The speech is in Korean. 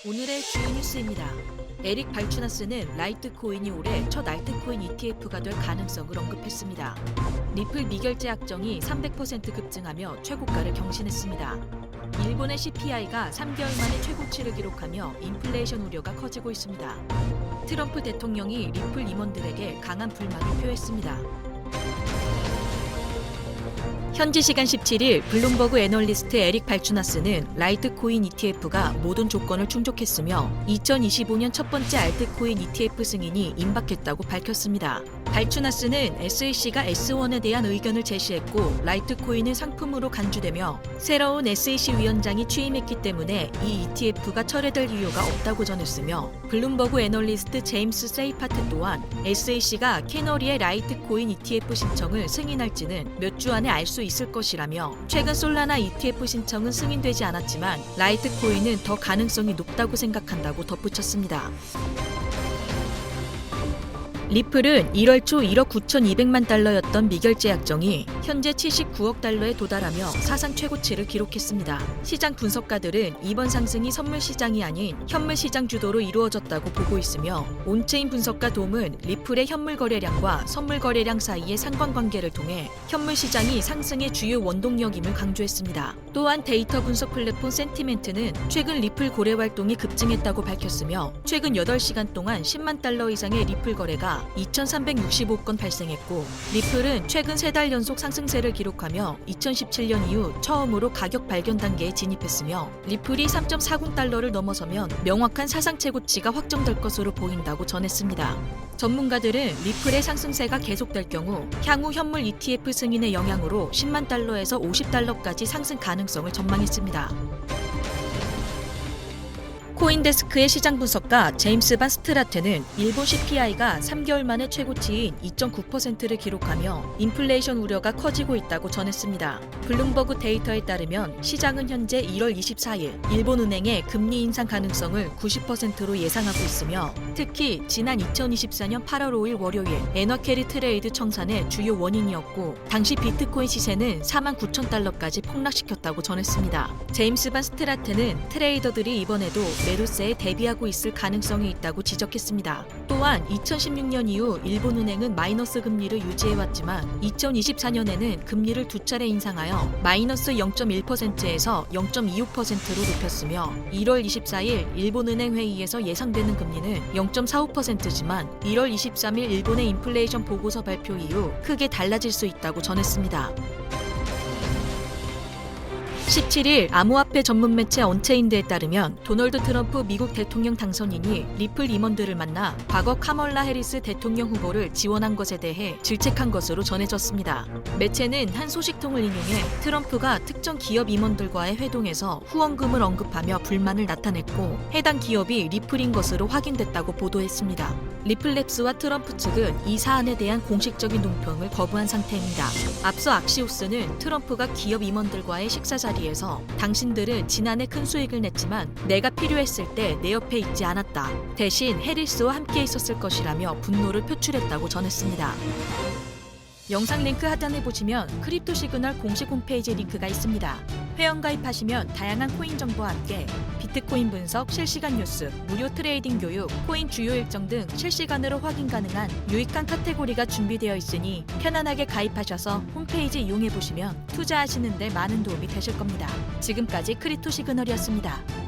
오늘의 주요 뉴스입니다. 에릭 발추나스는 라이트코인이 올해 첫 알트코인 ETF가 될 가능성을 언급했습니다. 리플 미결제 약정이 300% 급증하며 최고가를 경신했습니다. 일본의 CPI가 3개월 만에 최고치를 기록하며 인플레이션 우려가 커지고 있습니다. 트럼프 대통령이 리플 임원들에게 강한 불만을 표했습니다. 현지 시간 17일 블룸버그 애널리스트 에릭 발추나스는 라이트코인 ETF가 모든 조건을 충족했으며 2025년 첫 번째 알트코인 ETF 승인이 임박했다고 밝혔습니다. 발추나스는 SEC가 S1에 대한 의견을 제시했고 라이트코인은 상품으로 간주되며 새로운 SEC 위원장이 취임했기 때문에 이 ETF가 철회될 이유가 없다고 전했으며 블룸버그 애널리스트 제임스 세이파트 또한 SEC가 캐너리의 라이트코인 ETF 신청을 승인할지는 몇 주 안에 알 수 있을 것이라며 최근 솔라나 ETF 신청은 승인되지 않았지만 라이트코인은 더 가능성이 높다고 생각한다고 덧붙였습니다. 리플은 1월 초 1억 9,200만 달러였던 미결제 약정이 현재 79억 달러에 도달하며 사상 최고치를 기록했습니다. 시장 분석가들은 이번 상승이 선물 시장이 아닌 현물 시장 주도로 이루어졌다고 보고 있으며 온체인 분석가 돔은 리플의 현물 거래량과 선물 거래량 사이의 상관관계를 통해 현물 시장이 상승의 주요 원동력임을 강조했습니다. 또한 데이터 분석 플랫폼 센티멘트는 최근 리플 고래 활동이 급증했다고 밝혔으며 최근 8시간 동안 10만 달러 이상의 리플 거래가 2,365건 발생했고 리플은 최근 3달 연속 상승세를 기록하며 2017년 이후 처음으로 가격 발견 단계에 진입했으며 리플이 3.40달러를 넘어서면 명확한 사상 최고치가 확정될 것으로 보인다고 전했습니다. 전문가들은 리플의 상승세가 계속될 경우 향후 현물 ETF 승인의 영향으로 10만 달러에서 50달러까지 상승 가능성을 전망했습니다. 코인데스크의 시장 분석가 제임스 반 스트라테는 일본 CPI가 3개월 만에 최고치인 2.9%를 기록하며 인플레이션 우려가 커지고 있다고 전했습니다. 블룸버그 데이터에 따르면 시장은 현재 1월 24일 일본은행의 금리 인상 가능성을 90%로 예상하고 있으며 특히 지난 2024년 8월 5일 월요일 엔화캐리 트레이드 청산의 주요 원인이었고 당시 비트코인 시세는 49,000달러까지 폭락시켰다고 전했습니다. 제임스 반 스트라테는 트레이더들이 이번에도 매도세에 대비하고 있을 가능성이 있다고 지적했습니다. 또한 2016년 이후 일본은행은 마이너스 금리를 유지해왔지만 2024년에는 금리를 2차례 인상하여 마이너스 0.1%에서 0.25%로 높였으며 1월 24일 일본은행 회의에서 예상되는 금리는 0.45%지만 1월 23일 일본의 인플레이션 보고서 발표 이후 크게 달라질 수 있다고 전했습니다. 17일 암호화폐 전문 매체 언체인드에 따르면 도널드 트럼프 미국 대통령 당선인이 리플 임원들을 만나 과거 카멀라 해리스 대통령 후보를 지원한 것에 대해 질책한 것으로 전해졌습니다. 매체는 한 소식통을 인용해 트럼프가 특정 기업 임원들과의 회동에서 후원금을 언급하며 불만을 나타냈고 해당 기업이 리플인 것으로 확인됐다고 보도했습니다. 리플랩스와 트럼프 측은 이 사안에 대한 공식적인 논평을 거부한 상태입니다. 앞서 악시오스는 트럼프가 기업 임원들과의 식사 자리에서 당신들은 지난해 큰 수익을 냈지만 내가 필요했을 때 내 옆에 있지 않았다. 대신 해리스와 함께 있었을 것이라며 분노를 표출했다고 전했습니다. 영상 링크 하단에 보시면 크립토 시그널 공식 홈페이지 링크가 있습니다. 회원가입하시면 다양한 코인 정보와 함께 비트코인 분석, 실시간 뉴스, 무료 트레이딩 교육, 코인 주요 일정 등 실시간으로 확인 가능한 유익한 카테고리가 준비되어 있으니 편안하게 가입하셔서 홈페이지 이용해보시면 투자하시는 데 많은 도움이 되실 겁니다. 지금까지 크립토 시그널이었습니다.